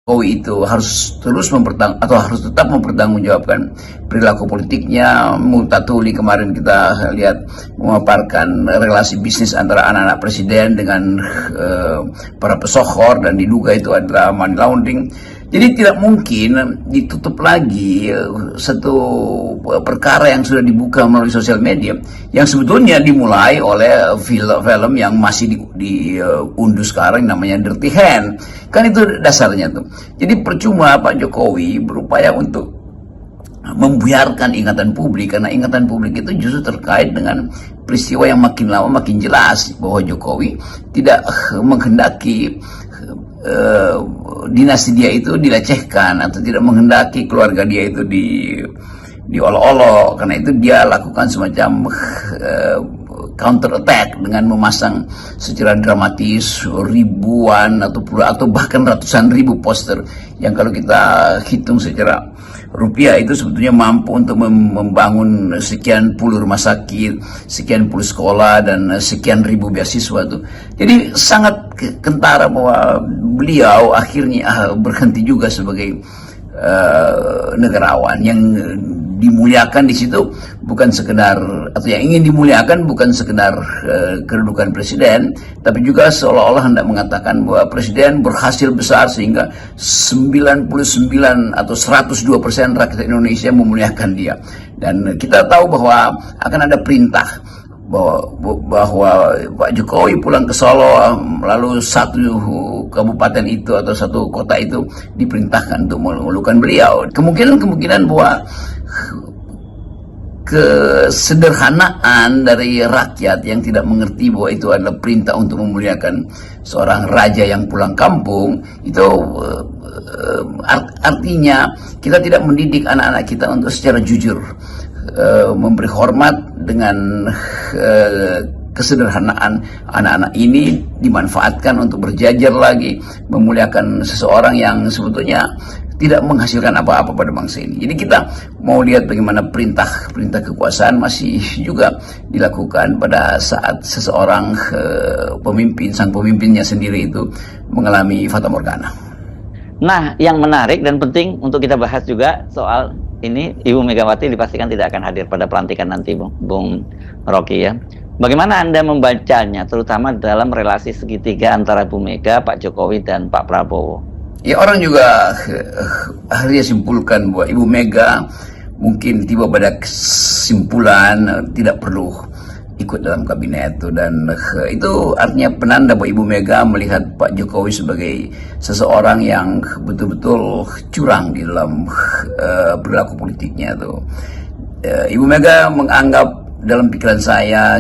Jokowi itu harus terus harus tetap mempertanggungjawabkan perilaku politiknya. Multatuli kemarin kita lihat memaparkan relasi bisnis antara anak-anak presiden dengan para pesohor dan diduga itu adalah money laundering. Jadi tidak mungkin ditutup lagi satu perkara yang sudah dibuka melalui sosial media yang sebetulnya dimulai oleh film yang masih diunduh sekarang namanya Dirty Hand. Kan itu dasarnya tuh. Jadi percuma Pak Jokowi berupaya untuk membuyarkan ingatan publik, karena ingatan publik itu justru terkait dengan peristiwa yang makin lama makin jelas bahwa Jokowi tidak menghendaki dinasti dia itu dilecehkan atau tidak menghendaki keluarga dia itu diolok-olok. Karena itu dia lakukan semacam counter attack dengan memasang secara dramatis ribuan atau bahkan ratusan ribu poster yang kalau kita hitung secara rupiah itu sebetulnya mampu untuk membangun sekian puluh rumah sakit, sekian puluh sekolah, dan sekian ribu beasiswa tuh. Jadi sangat kentara bahwa beliau akhirnya berhenti juga sebagai negarawan. Yang dimuliakan di situ bukan sekedar, atau yang ingin dimuliakan bukan sekedar kedudukan presiden, tapi juga seolah-olah hendak mengatakan bahwa presiden berhasil besar sehingga 99 atau 102% rakyat Indonesia memuliakan dia. Dan kita tahu bahwa akan ada perintah bahwa Pak Jokowi pulang ke Solo, lalu satu kabupaten itu atau satu kota itu diperintahkan untuk memelukkan beliau. Kemungkinan bahwa kesederhanaan dari rakyat yang tidak mengerti bahwa itu adalah perintah untuk memuliakan seorang raja yang pulang kampung, itu artinya kita tidak mendidik anak-anak kita untuk secara jujur memberi hormat dengan kesederhanaan. Anak-anak ini dimanfaatkan untuk berjajar lagi memuliakan seseorang yang sebetulnya tidak menghasilkan apa-apa pada bangsa ini. Jadi kita mau lihat bagaimana perintah kekuasaan masih juga dilakukan pada saat seseorang sang pemimpinnya sendiri itu mengalami fata morgana. Nah, yang menarik dan penting untuk kita bahas juga soal ini, Ibu Megawati dipastikan tidak akan hadir pada pelantikan nanti, Bung Rocky ya. Bagaimana Anda membacanya, terutama dalam relasi segitiga antara Bu Mega, Pak Jokowi, dan Pak Prabowo? Ya, orang juga akhirnya simpulkan bahwa Ibu Mega mungkin tiba pada kesimpulan tidak perlu ikut dalam kabinet itu, dan itu artinya penanda bahwa Ibu Mega melihat Pak Jokowi sebagai seseorang yang betul-betul curang di dalam perilaku politiknya itu. Ibu Mega menganggap, dalam pikiran saya,